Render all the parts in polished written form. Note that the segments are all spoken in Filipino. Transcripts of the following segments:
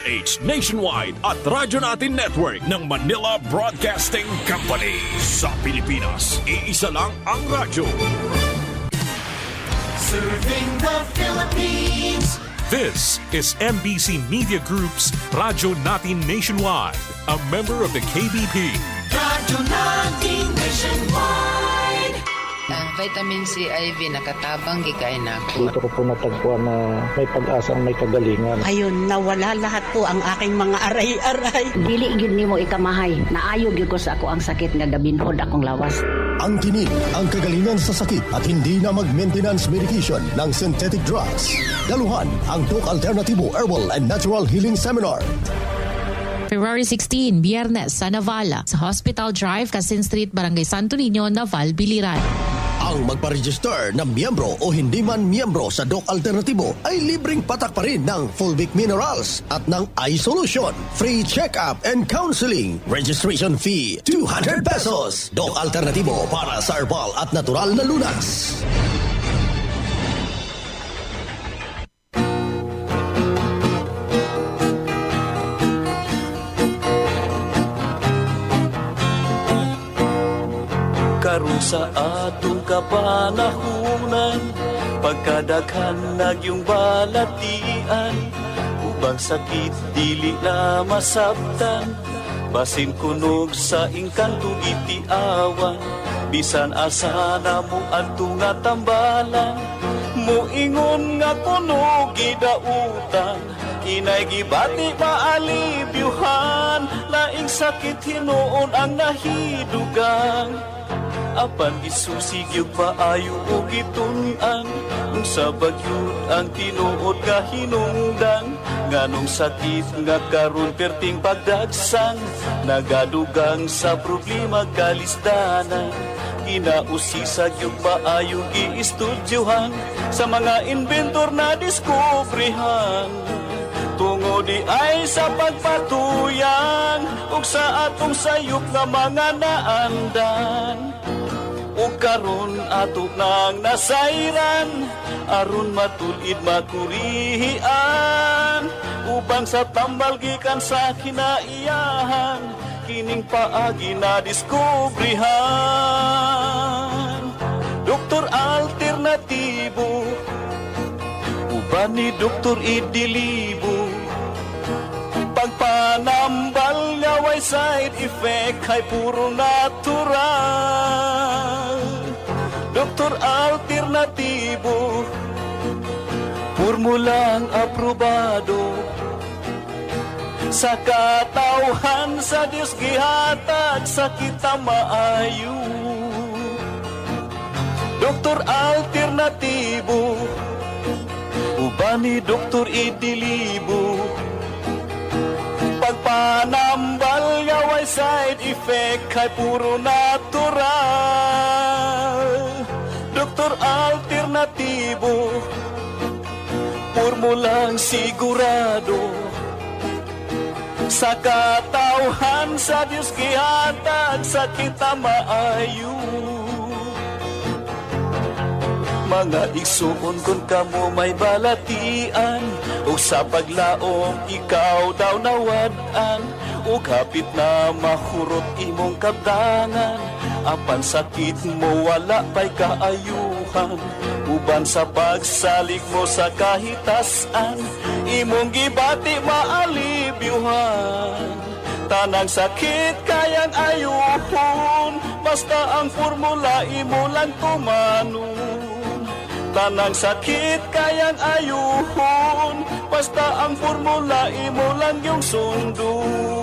H Nationwide at Radyo Natin Network ng Manila Broadcasting Company. Sa Pilipinas, iisa lang ang radyo. Serving the Philippines. This is MBC Media Group's Radyo Natin Nationwide, a member of the KBP. Radyo Natin Nationwide. Vitamin C IV nakatabang gikay na ako. Dito ko po natagpuan na may pag-asa ang may kagalingan. Ayun, nawala lahat po ang aking mga aray-aray. Dili gyud nimo ikamahay. Naayo gyud ko sa ako ang sakit nga gabinhod akong lawas. Ang tinig, ang kagalingan sa sakit at hindi na mag-maintenance medication ng synthetic drugs. Daluhan ang Doc Alternativo Herbal and Natural Healing Seminar. February 16, Biyernes sa Navala, sa Hospital Drive, Casin Street, Barangay Santo Niño, Naval, Biliran. Ang magpa-register na miyembro o hindi man miyembro sa Doc Alternativo ay libreng patak pa rin ng Fulvic Minerals at ng Eye Solution. Free check-up and counseling. Registration fee, 200 pesos. Doc Alternativo para sa herbal at natural na lunas. Karon sa atong kapanahunan, pagkadaghan nagyong balatian, ubang sakit dili na masabtan, basin kunog sa engkanto itiawan, bisan asa na mo adto nga tambalan, muingon nga kunog gidautan, inay gibati maalibyuhan, laing sakit hinuon ang nahidugang. Apan isusigyog paayo o gitun-an, kung sa bagyod ang tinuod nga hinungdan, nganong sakit nga karon perting pagdagsang, nagadugang sa problema kalisdanan. Ginausisag yung paayo giistudyohan, sa mga inventor na diskubrihan. Tungo di ay sa pagpatuyan, ug sa atong sayop nga mga naandan. Ug karon ato nang nasayran, aron matulid makurihian, ubang sa tambal gikan sa kinaiyahan, kining paagi na diskubrihan. Doktor Alternatibo, uban ni Doktor Idilibo, pagpanambal nga way side effect ay puro natural. Doktor Alternatibo, formulang aprobado, sa katawhan sa Diyos gihatag sa kita maayo. Doktor Alternatibo, uban ni Doktor Idilibo, pagpanambal nga way side effect ay puro natural. Doktor Alternatibo, formulang sigurado, sa katawhan sa Diyos gihatag sa kita maayo. Mga igsuon kung kamo may balatian, o sa paglaom ikaw daw nawadan, o kapit na mahurot imong kabdangan, apan sakit mo wala pa'y kaayuhan, uban sa pagsalig mo sa kahitasan, imong gibati maalibyuhan. Tanang sakit kayang ayuhon, basta ang formula imo lang tumanon. Tanang sakit kayang ayuhon, basta ang formula imo lang yung sundon.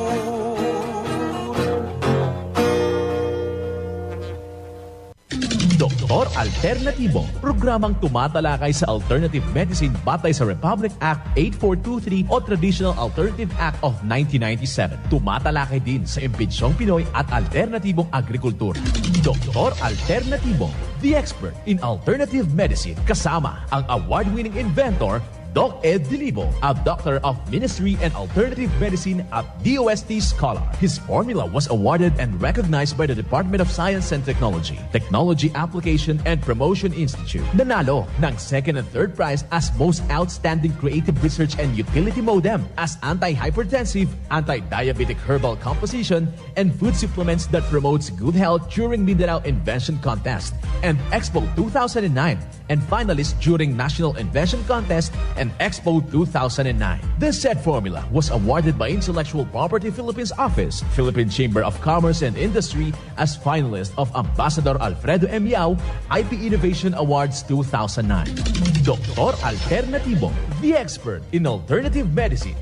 Doktor Alternativo, programang tumatalakay sa alternative medicine batay sa Republic Act 8423 o Traditional Alternative Act of 1997. Tumatalakay din sa imbitsyong Pinoy at alternatibong agrikultura. Doktor Alternativo, the expert in alternative medicine, kasama ang award-winning inventor Doc Ed Dilibo, a Doctor of Ministry and Alternative Medicine at DOST Scholar. His formula was awarded and recognized by the Department of Science and Technology, Technology Application and Promotion Institute. Nanalo ng second and third prize as Most Outstanding Creative Research and Utility Modem as Anti-Hypertensive, Anti-Diabetic Herbal Composition, and Food Supplements that promotes good health during Mindanao Invention Contest and Expo 2009, and finalist during National Invention Contest and Expo 2009. This said formula was awarded by Intellectual Property Philippines Office, Philippine Chamber of Commerce and Industry as finalist of Ambassador Alfredo M. Yao IP Innovation Awards 2009. Dr. Alternativo, the expert in alternative medicine.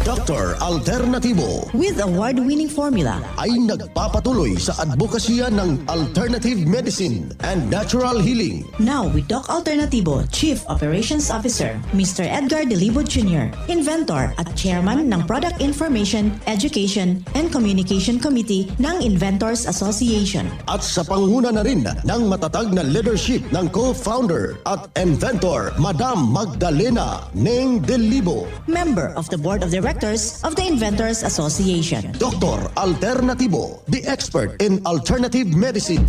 Dr. Alternativo with award-winning formula ay nagpapatuloy sa advokasya ng alternative medicine and natural healing. Now with Doc Alternativo, Chief Operations Officer, Mr. Edgar Dilibo Jr., Inventor at Chairman ng Product Information, Education and Communication Committee ng Inventors Association. At sa pangunguna na rin ng matatag na leadership ng co-founder at inventor, Madam Magdalena Neng Dilibo. Member of the Board of Directors of the Inventors Association. Dr. Alternativo, the expert in alternative medicine.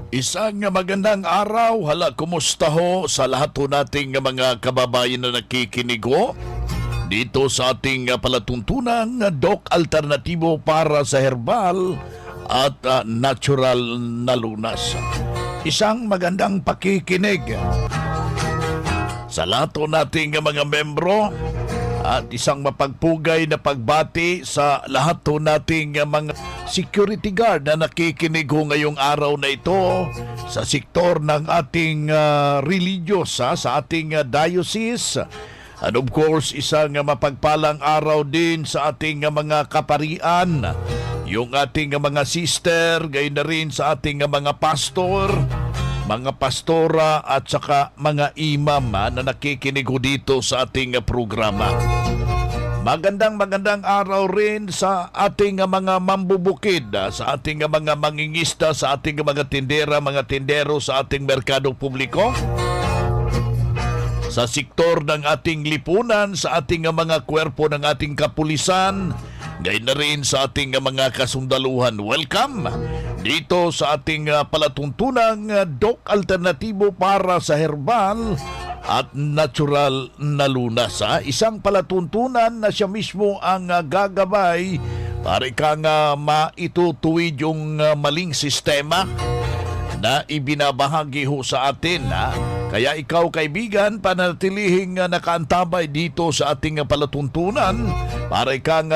Isang magandang araw, kumusta ho sa lahat ho nating mga kababayan na nakikinig ho dito sa ating palatuntunang Doc Alternativo para sa herbal at natural na lunas. Isang magandang pakikinig sa lahat ho nating mga membro at isang mapagpugay na pagbati sa lahat ho nating mga security guard na nakikinig ho ngayong araw na ito sa sektor ng ating religious sa ating diocese. And of course, isang mapagpalang araw din sa ating mga kaparian, yung ating mga sister, gayon na rin sa ating mga pastor, mga pastora at saka mga imam na nakikinig ho dito sa ating programa. Magandang araw rin sa ating mga mambubukid, sa ating mga mangingista, sa ating mga tindera, mga tindero sa ating merkado publiko, sa sektor ng ating lipunan, sa ating mga kwerpo ng ating kapulisan, gayon na rin sa ating mga kasundaluhan. Welcome dito sa ating palatuntunang Doc Alternativo para sa herbal at natural na lunas. Isang palatuntunan na siya mismo ang gagabay para kang maitutuwid yung maling sistema na ibinabahagi ho sa atin. Kaya ikaw, kaibigan, panatilihing nakaantabay dito sa ating palatuntunan para ikang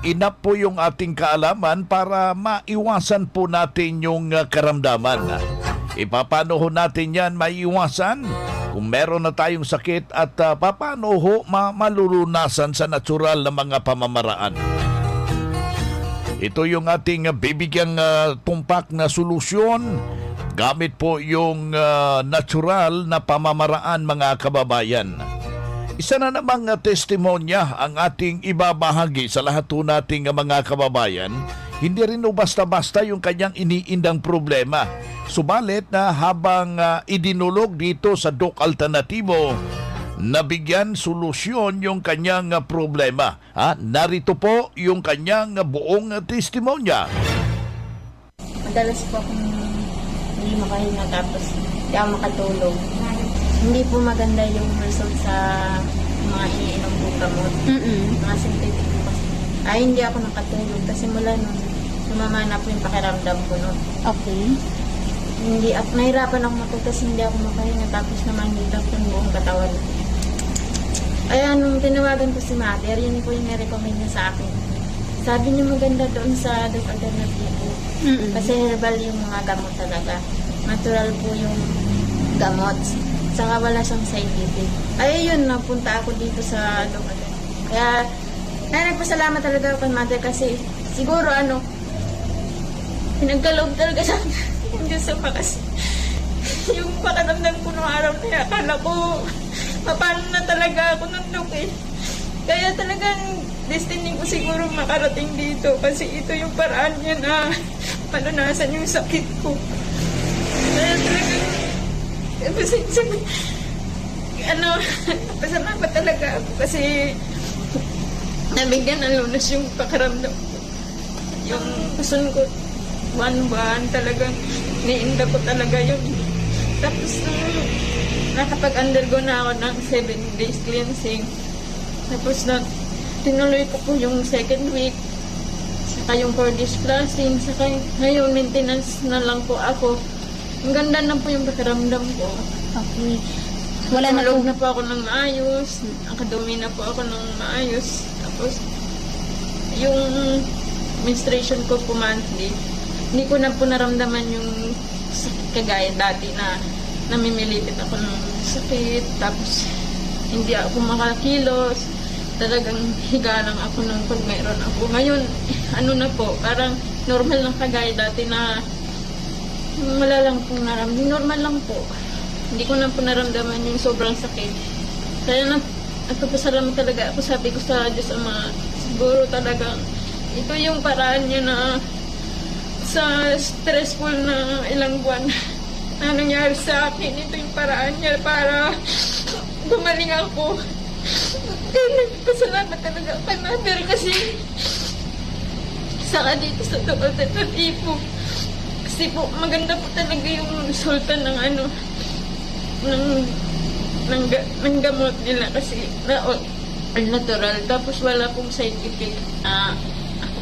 inap po yung ating kaalaman para maiwasan po natin yung karamdaman. Paano ho natin yan maiwasan? Kung meron na tayong sakit at paano ho malulunasan sa natural na mga pamamaraan. Ito yung ating bibigyang tumpak na solusyon gamit po yung natural na pamamaraan, mga kababayan. Isa na namang testimonya ang ating ibabahagi sa lahat po nating mga kababayan. Hindi rin basta-basta yung kanyang iniindang problema. Subalit na habang idinulog dito sa Doc Alternativo, nabigyan solusyon yung kanyang problema. Narito po yung kanyang buong testimonya. Madalas po akong hindi makahinga tapos hindi ako makatulog. Hindi po maganda yung result sa mga iniinom po gamot. Mga synthetic po kasi. Hindi ako nakatulog kasi mula nun, sumama na po yung pakiramdam ko nun. Okay. Nahirapan ako matulog kasi hindi ako makahinga tapos namangilap yung buong katawan. Kaya nung tinawagan ko si Mother, yun po yung nirecommend niya sa akin. Sabi niya maganda doon sa Doc Alternativo. Kasi herbal yung mga gamot talaga. Natural po yung gamot. Saka wala siyang scientific. Ay yun, napunta ako dito sa Doc Alternativo. Kaya nagpasalamat talaga ako kay Mother kasi siguro pinagkaloob talaga sa akin. Yung Diyos pa kasi. Yung pakiramdam ko nung araw na yan, akala ko, paano na talaga ako nung Dok eh. Kaya talagang destiny ko siguro makarating dito kasi ito yung paraan niya na panunasan yung sakit ko. Kaya talagang, pasalamat talaga ako kasi nabigyan ng lunas yung pakiramdam ko. Yung pasun ko, 1 buwan talagang niinda ko talaga yun. Tapos nakapag-undergo na ako ng 7 days cleansing. Tapos tinuloy ko po yung 2nd week. Saka yung 4 days cleansing. Saka ngayon maintenance na lang po ako. Ang ganda na po yung pakiramdam ko. Okay. Wala na Tulog na po ako ng maayos. Nakadumi na po ako ng maayos. Tapos yung menstruation ko po monthly, hindi ko na po naramdaman yung sakit kagaya dati na namimilipit ako ng sakit. Tapos hindi ako makakilos. Talagang higa lang ako nung pag mayroon ako. Ngayon, ano na po, parang normal lang kagaya dati na wala lang pong naramdaman. Normal lang po. Hindi ko na po naramdaman yung sobrang sakit. Kaya nagpapasalamat talaga ako. Sabi ko sa Diyos Ama, siguro talagang ito yung paraan niya na sa stressful na ilang buwan na nangyari sa akin. Ito yung paraan niya para gumaling ako. Kaya nagpapasalamat talaga kay Mother kasi saka dito sa Doc Alternativo. Kasi po maganda po talaga yung resulta ng ng gamot nila kasi natural. Tapos wala pong side effect.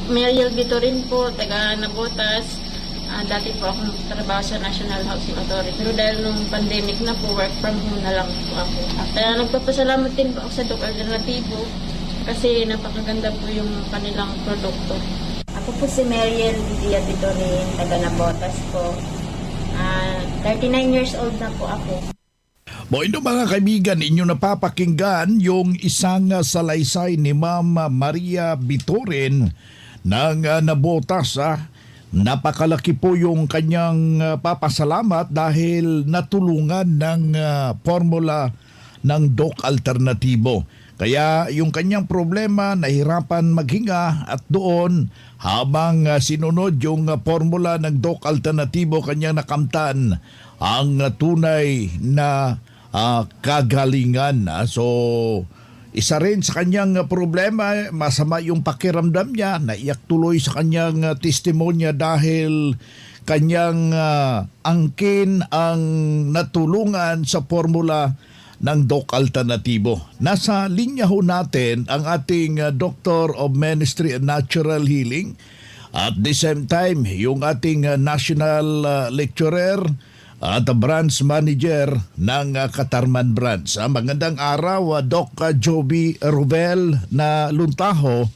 Mariel Vitorin po, taga Nabotas. Dati po akong trabaho sa National Housing Authority. Pero dahil nung pandemic na po, work from home na lang po ako. Kaya nagpapasalamat din po ako sa Doc Alternativo kasi napakaganda po yung kanilang produkto. Ako po si Mariel Lidia Vitorin, taga Nabotas po. 39 years old na po ako. Ino mga kaibigan, inyo napapakinggan yung isang salaysay ni Ma'am Maria Vitorin ng Nabotas. Napakalaki po yung kanyang papasalamat dahil natulungan ng formula ng Doc Alternativo. Kaya yung kanyang problema, nahirapan maghinga at doon habang sinunod yung formula ng Doc Alternativo, kanyang nakamtan ang tunay na kagalingan. So, isa rin sa kanyang problema, masama yung pakiramdam niya, naiyak tuloy sa kanyang testimonya dahil kanyang angkin ang natulungan sa formula ng Doc Alternativo. Nasa linya ho natin ang ating Doctor of Ministry and Natural Healing at the same time yung ating National Lecturer at branch manager ng Katarman Branch. Magandang araw, Doc Joby Rubel na Luntaho,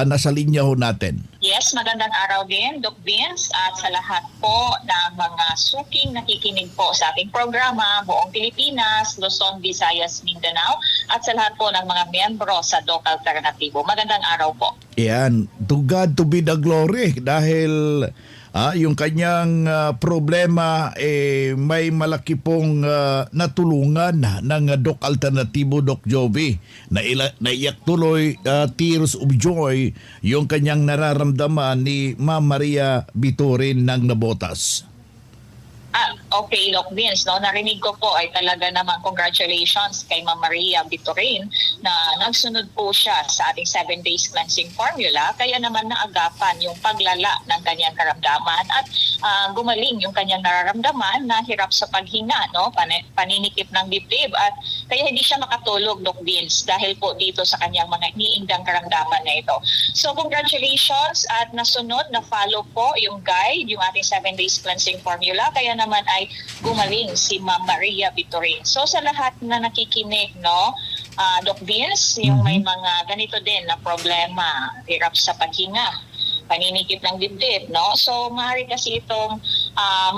nasa linya ho natin. Yes, magandang araw din, Doc Vince, at sa lahat po ng mga suking nakikinig po sa ating programa, buong Pilipinas, Luzon, Visayas, Mindanao, at sa lahat po ng mga miyembro sa Doc Alternativo. Magandang araw po. Yan, to God to be the glory dahil yung kanyang problema may malaki pong natulungan ng Doc Alternativo, Doc Joby. Naiyak tuloy, tears of joy, yung kanyang nararamdaman ni Ma'am Maria Vitorin ng Nabotas. Okay, Doc Vince, no? Narinig ko po ay talaga namang congratulations kay Ma'am Maria Vitorin na nagsunod po siya sa ating 7 days cleansing formula, kaya naman naagapan yung paglala ng kanyang karamdaman at gumaling yung kanyang nararamdaman na hirap sa paghinga, no? Paninikip ng dibdib at kaya hindi siya makatulog, Doc Vince, dahil po dito sa kanyang mga iniindang karamdaman na ito. So congratulations at nasunod, na follow po yung guide, yung ating 7 days cleansing formula, kaya naman ay gumaling si Ma'am Maria Vitorin. So sa lahat na nakikinig, no, Doc Vince, yung may mga ganito din na problema, hirap sa paghinga, paninikip ng dibdib, no? So maaari kasi itong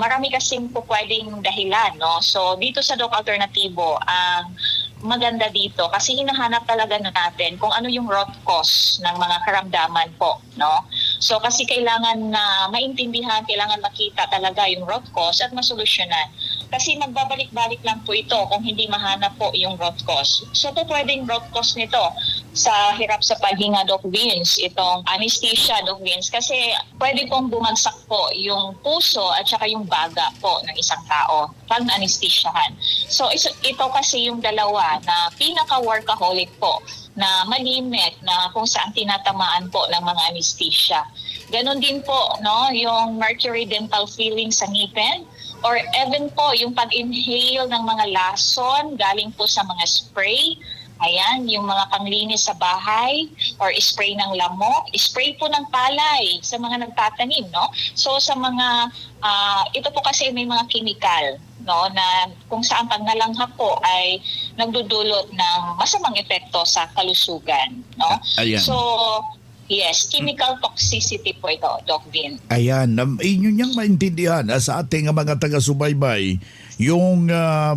marami kasing po pwedeng dahilan, no? So dito sa Doc Alternativo, ang maganda dito kasi hinahanap talaga natin kung ano yung root cause ng mga karamdaman po, no? So kasi kailangan na maintindihan, kailangan makita talaga yung root cause at masolusyonan Kasi magbabalik-balik lang po ito kung hindi mahanap po yung root cause. So po pwedeng root cause nito sa hirap sa paghinga, Doc Vince, itong anesthesia, Doc Vince, kasi pwede pong bumagsak po yung puso at saka yung baga po ng isang tao pag anesthesiahan. So ito kasi yung dalawa na pinaka-workaholic po na malimit na kung saan tinatamaan po ng mga anesthesia. Ganon din po, no, yung mercury dental filling sa ngipin, or even po yung pag-inhale ng mga lason galing po sa mga spray. Ayan, yung mga panglinis sa bahay or spray ng lamok, spray po ng palay sa mga nagtatanim, no? So sa mga, ito po kasi may mga chemical, no, na kung saan pag nalanghap po ay nagdudulot ng masamang epekto sa kalusugan, no? Ayan. So, yes, chemical toxicity po ito, Doc Vin. Ayan, inyo niyang maintindihan sa ating mga taga-subaybay yung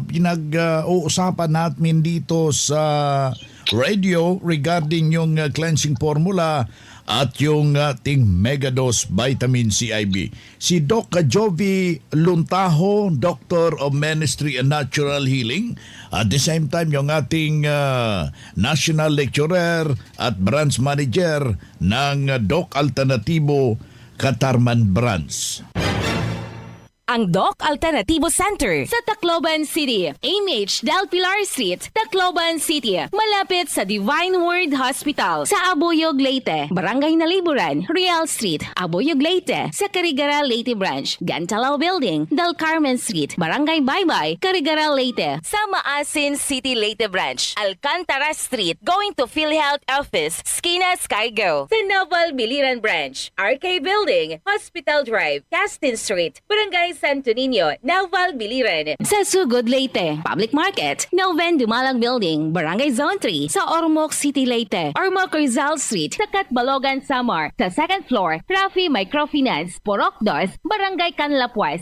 pinag-uusapan natin dito sa radio regarding yung cleansing formula at yung ating Megadose Vitamin CIB. Si Doc Jovi Luntaho, Doctor of Ministry and Natural Healing. At the same time, yung ating National Lecturer at Branch Manager ng Doc Alternativo Katarman Branch. Ang Doc Alternativo Center sa Tacloban City, AMH Del Pilar Street, Tacloban City, malapit sa Divine Word Hospital sa Abuyog, Leyte, Barangay Naliburan, Real Street, Abuyog, Leyte, sa Carigara, Leyte Branch, Gantalao Building, Del Carmen Street, Barangay Baybay, Carigara, Leyte, sa Maasin City, Leyte Branch, Alcantara Street, going to PhilHealth Office, Skina Skygo, sa Naval Biliran Branch, RK Building, Hospital Drive, Castin Street, Barangay Santo Niño, Naval Biliran, sa Sugod, Leyte, Public Market, Noven Dumalang Building, Barangay Zone 3, sa Ormoc City, Leyte, Ormoc Rizal Street, sa Catbalogan, Samar, sa second floor, Rafi Microfinance, Porok 2, Barangay Canlapuas.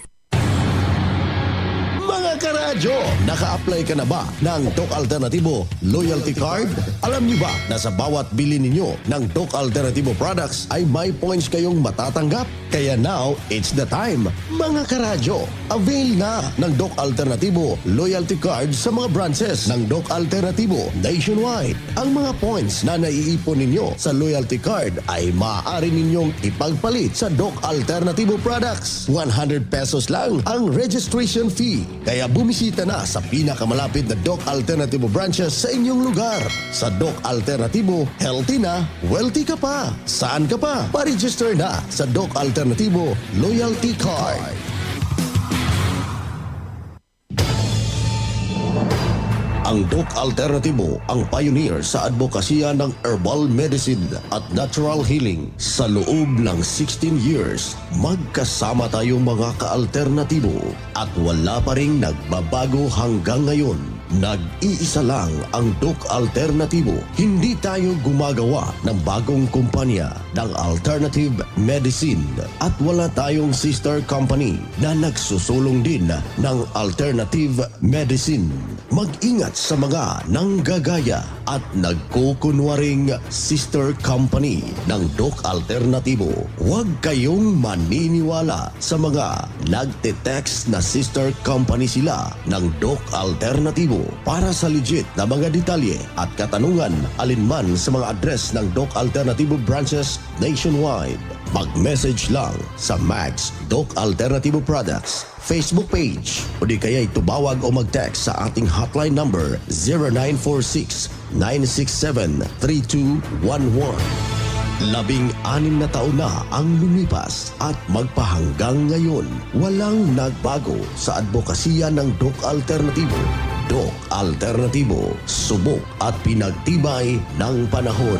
Mga karadyo, naka-apply ka na ba ng Doc Alternativo Loyalty Card? Alam niyo ba na sa bawat bili ninyo ng Doc Alternativo products ay may points kayong matatanggap? Kaya now, it's the time. Mga karadyo, avail na ng Doc Alternativo Loyalty Card sa mga branches ng Doc Alternativo nationwide. Ang mga points na naiipon ninyo sa Loyalty Card ay maaari ninyong ipagpalit sa Doc Alternativo products. 100 pesos lang ang registration fee. Kaya bumisita na sa pinakamalapit na Doc Alternativo branches sa inyong lugar. Sa Doc Alternativo, healthy na, wealthy ka pa. Saan ka pa? Pa-register na sa Doc Alternativo Loyalty Card. Ang Doc Alternativo ang pioneer sa advokasya ng herbal medicine at natural healing. Sa loob ng 16 years, magkasama tayong mga ka-alternatibo at wala pa ring nagbabago hanggang ngayon. Nag-iisa lang ang Doc Alternativo. Hindi tayo gumagawa ng bagong kumpanya ng alternative medicine at wala tayong sister company na nagsusulong din ng alternative medicine. Mag-ingat sa mga nanggagaya at nagkukunwaring sister company ng Doc Alternativo. Huwag kayong maniniwala sa mga nagte-text na sister company sila ng Doc Alternativo. Para sa legit na mga detalye at katanungan alinman sa mga address ng Doc Alternativo branches nationwide, mag-message lang sa Max Doc Alternativo Products Facebook page o di kaya tumawag o mag-text sa ating hotline number 0946-967-3211. 16 na taon na ang lumipas at magpahanggang ngayon, walang nagbago sa advokasya ng Doc Alternativo. Doc Alternativo, subok at pinagtibay ng panahon.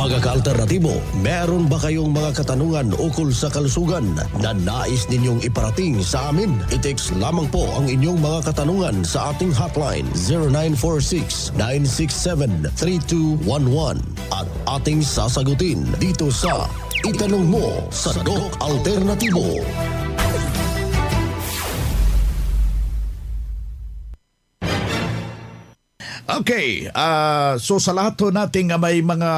Mga ka-alternatibo, meron ba kayong mga katanungan ukol sa kalusugan na nais ninyong iparating sa amin? I-text lamang po ang inyong mga katanungan sa ating hotline 0946-967-3211 at ating sasagutin dito sa Itanong Mo sa Doc Alternativo. Okay, so sa lahat ho nating may mga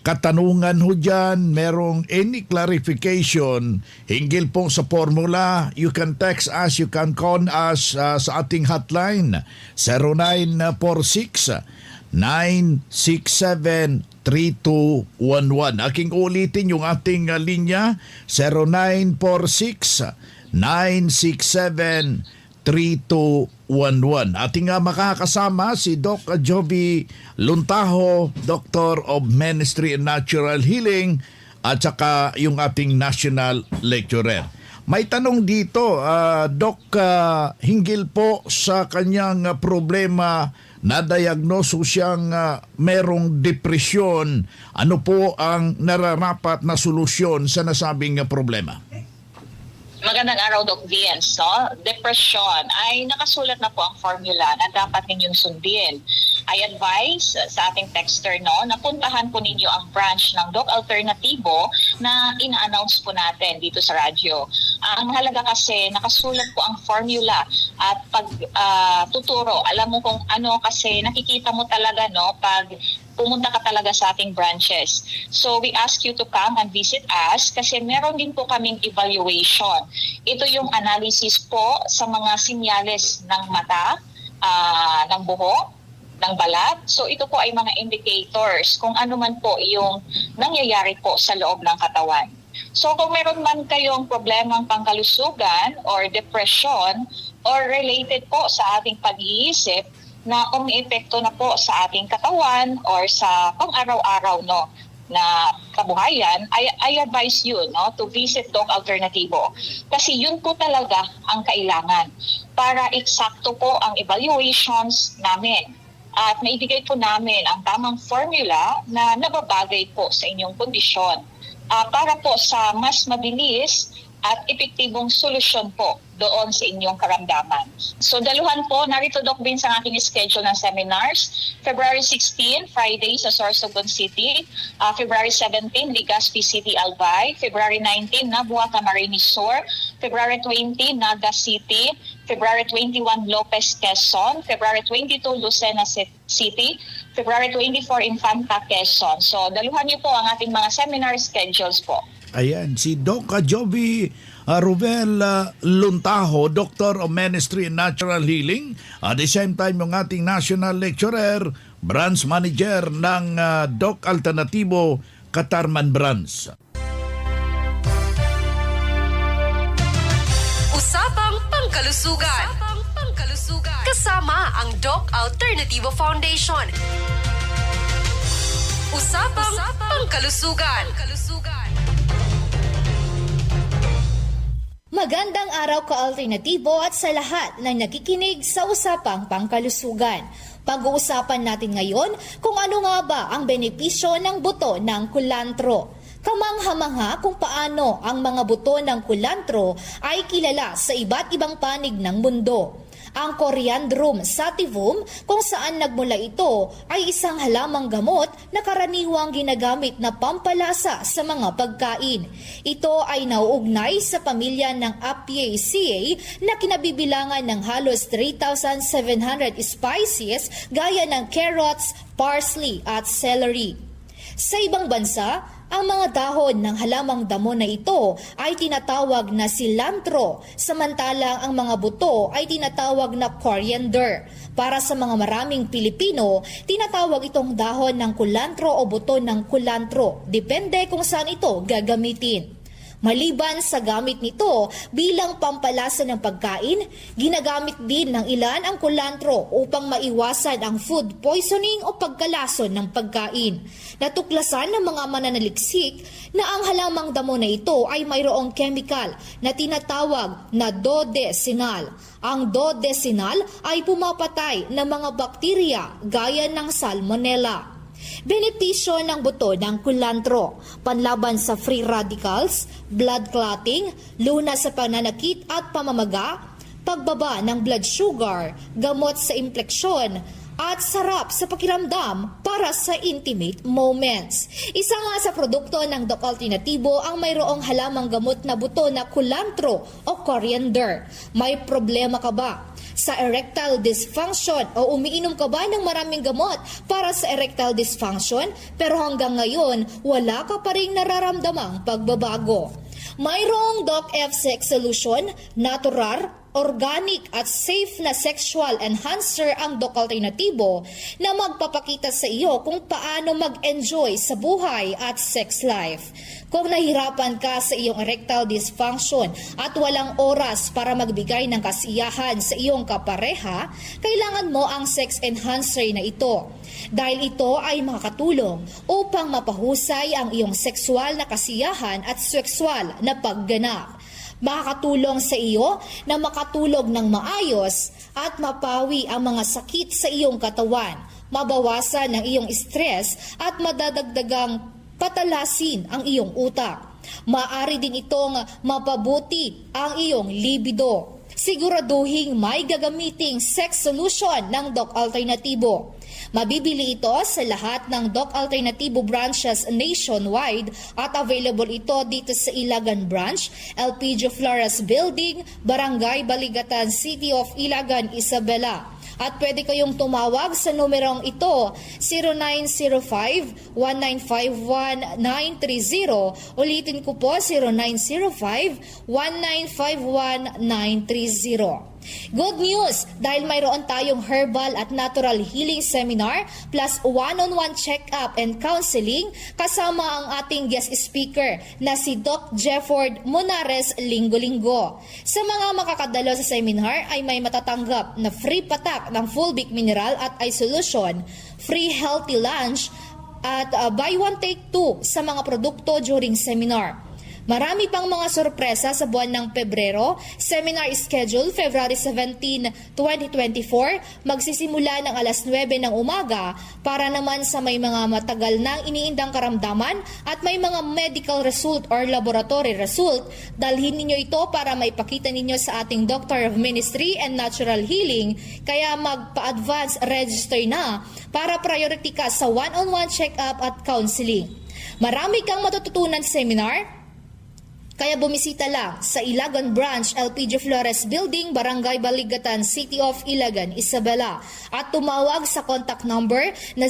katanungan ho dyan, merong any clarification hinggil po sa formula, you can text us, you can call us sa ating hotline 0946 967-3211. Aking ulitin yung ating linya 0946-967-3211. Ating makakasama si Doc Joby Luntaho, Doctor of Ministry and Natural Healing, at saka yung ating national lecturer. May tanong dito, Doc, hinggil po sa kanyang problema na diagnoso siyang merong depresyon. Ano po ang nararapat na solusyon sa nasabing problema? Magandang araw, Doc Vince. No? Depression ay nakasulat na po ang formula na dapat ninyong sundin. I advise sa ating texter na puntahan po ninyo ang branch ng Doc Alternativo na ina-announce po natin dito sa radyo. Ang mahalaga kasi nakasulat po ang formula at pag tuturo, alam mo kung ano kasi nakikita mo talaga pag pumunta ka talaga sa ating branches. So we ask you to come and visit us kasi meron din po kaming evaluation. Ito yung analysis po sa mga sinyales ng mata, ng buhok, ng balat. So ito po ay mga indicators kung ano man po yung nangyayari po sa loob ng katawan. So kung meron man kayong problemang pangkalusugan or depression or related po sa ating pag-iisip na umiepekto na po sa ating katawan or sa pang-araw-araw na kabuhayan, I advise you to visit Doc Alternativo. Kasi yun po talaga ang kailangan para eksakto po ang evaluations namin. At maibigay po namin ang tamang formula na nababagay po sa inyong kondisyon para po sa mas mabilis at epektibong solusyon po doon sa inyong karamdaman. So daluhan po, narito Doc Vince ang aking schedule ng seminars. February 16, Friday sa Sorsogon City. February 17, Legazpi City, Albay. February 19, Nabuha, Camarines Sur. February 20, Naga City. February 21, Lopez, Quezon. February 22, Lucena City. February 24, Infanta, Quezon. So daluhan niyo po ang ating mga seminar schedules po. Ayan, si Doc Joby Ruvel Luntaho, Doctor of Ministry and Natural Healing. At the same time, yung ating national lecturer, branch manager ng Doc Alternativo, Katarman Branch. Usapang Pangkalusugan. Kasama ang Doc Alternativo Foundation. Usapang Pangkalusugan. Magandang araw ka-alternatibo at sa lahat na nakikinig sa Usapang Pangkalusugan. Pag-uusapan natin ngayon kung ano nga ba ang benepisyo ng buto ng kulantro. Kamangha-mangha kung paano ang mga buto ng kulantro ay kilala sa iba't ibang panig ng mundo. Ang Coriandrum sativum, kung saan nagmula ito, ay isang halamang gamot na karaniwang ginagamit na pampalasa sa mga pagkain. Ito ay nauugnay sa pamilya ng Apiaceae na kinabibilangan ng halos 3,700 species gaya ng carrots, parsley at celery. Sa ibang bansa, ang mga dahon ng halamang damo na ito ay tinatawag na cilantro, samantalang ang mga buto ay tinatawag na coriander. Para sa mga maraming Pilipino, tinatawag itong dahon ng kulantro o buto ng kulantro. Depende kung saan ito gagamitin. Maliban sa gamit nito bilang pampalasa ng pagkain, ginagamit din ng ilan ang kulantro upang maiwasan ang food poisoning o pagkalason ng pagkain. Natuklasan ng mga mananaliksik na ang halamang damo na ito ay mayroong chemical na tinatawag na dodecinal. Ang dodecinal ay pumapatay ng mga bakterya gaya ng salmonella. Benepisyo ng buto ng kulantro, panlaban sa free radicals, blood clotting, lunas sa pananakit at pamamaga, pagbaba ng blood sugar, gamot sa impleksyon, at sarap sa pakiramdam para sa intimate moments. Isa nga sa produkto ng Doc Alternativo ang mayroong halamang gamot na buto na kulantro o coriander. May problema ka ba sa erectile dysfunction o umiinom ka ba ng maraming gamot para sa erectile dysfunction pero hanggang ngayon wala ka pa rin nararamdamang pagbabago? Mayroong Doc F6 solution, natural, organic at safe na sexual enhancer ang Doc Alternativo na magpapakita sa iyo kung paano mag-enjoy sa buhay at sex life. Kung nahirapan ka sa iyong erectile dysfunction at walang oras para magbigay ng kasiyahan sa iyong kapareha, kailangan mo ang sex enhancer na ito. Dahil ito ay makakatulong upang mapahusay ang iyong sexual na kasiyahan at sexual na pagganap. Makakatulong sa iyo na makatulog ng maayos at mapawi ang mga sakit sa iyong katawan, mabawasan ang iyong stress at madadagdagang patalasin ang iyong utak. Maaari din itong mapabuti ang iyong libido. Siguraduhin may gagamiting sex solution ng Doc Alternativo. Mabibili ito sa lahat ng Doc Alternativo branches nationwide at available ito dito sa Ilagan Branch, LPG Flores Building, Barangay Baligatan, City of Ilagan, Isabela. At pwede kayong tumawag sa numerong ito, 0905-1951-930. Ulitin ko po, 0905-1951-930. Good news! Dahil mayroon tayong herbal at natural healing seminar plus one-on-one check-up and counseling kasama ang ating guest speaker na si Doc Jefford Monares linggo-linggo. Sa mga makakadalo sa seminar ay may matatanggap na free patak ng Fulvic Mineral at Eye Solution, free healthy lunch at buy one take two sa mga produkto during seminar. Marami pang mga sorpresa sa buwan ng Pebrero. Seminar schedule February 17, 2024. Magsisimula ng alas 9 ng umaga para naman sa may mga matagal nang iniindang karamdaman at may mga medical result or laboratory result. Dalhin ninyo ito para maipakita ninyo sa ating Doctor of Ministry and Natural Healing. Kaya magpa-advance register na para priority ka sa one-on-one check-up at counseling. Marami kang matututunan sa seminar. Kaya bumisita lang sa Ilagan Branch, LPG Flores Building, Barangay Baligatan, City of Ilagan, Isabela. At tumawag sa contact number na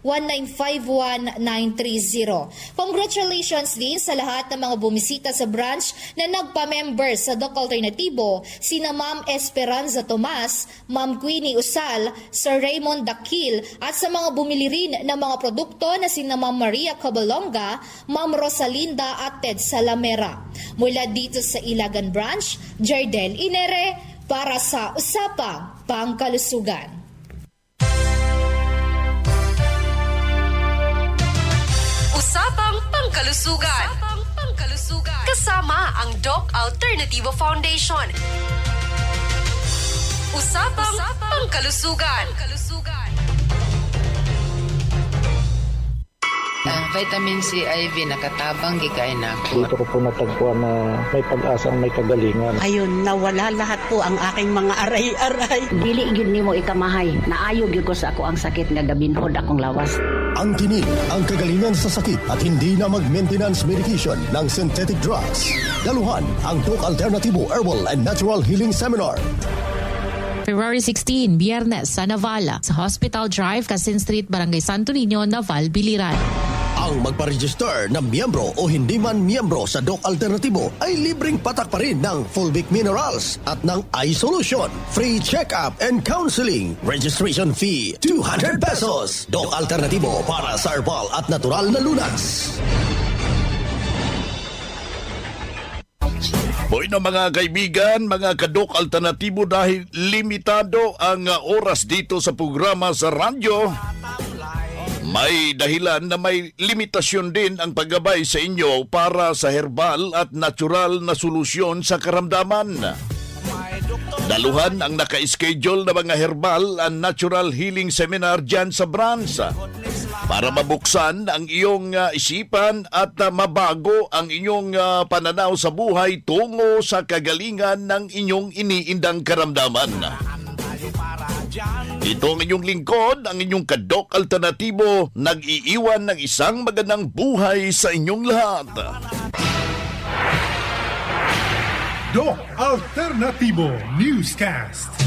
0905-1951-930. Congratulations din sa lahat ng mga bumisita sa branch na nagpa-member sa Doc Alternativo, sina Ma'am Esperanza Tomas, Ma'am Queenie Usal, Sir Raymond Dakil, at sa mga bumili rin ng mga produkto na sina Ma'am Maria Cabalonga, Ma'am Rosalinda at Ted Salamera. Mula dito sa Ilagan Branch, Jardel Inere para sa Usapang Pangkalusugan. Usapang Pangkalusugan. Kasama ang Doc Alternativo Foundation. Usapang Pangkalusugan. Vitamin C IV nakatabang gikain ako. Dito ko po natagpuan na may pag-asang may kagalingan. Ayun, nawala lahat po ang aking mga aray-aray. Dili gyud nimo ikamahay. Naayo gyud ko sa ako ang sakit nga gabinhod akong lawas. Ang tinig, ang kagalingan sa sakit at hindi na mag-maintenance medication ng synthetic drugs. Daluhan ang Doc Alternativo Herbal and Natural Healing Seminar. February 16, Biyernes sa Navala, sa Hospital Drive, Casin Street, Barangay Santo Niño, Naval, Biliran. Ang magpa-register na miyembro o hindi man miyembro sa Doc Alternativo ay libreng patak pa rin ng Fulvic Minerals at ng Eye Solution. Free check-up and counseling. Registration fee, 200 pesos. Doc Alternativo para sa herbal at natural na lunas. Bueno mga kaibigan, mga kadok alternatibo, dahil limitado ang oras dito sa programa sa radyo, may dahilan na may limitasyon din ang paggabay sa inyo para sa herbal at natural na solusyon sa karamdaman. Daluhan ang naka-schedule na mga herbal and natural healing seminar dyan sa branch para mabuksan ang iyong isipan at mabago ang inyong pananaw sa buhay tungo sa kagalingan ng inyong iniindang karamdaman. Ito ang inyong lingkod, ang inyong Kadok Alternatibo, nag-iiwan ng isang magandang buhay sa inyong lahat. Doc Alternativo Newscast.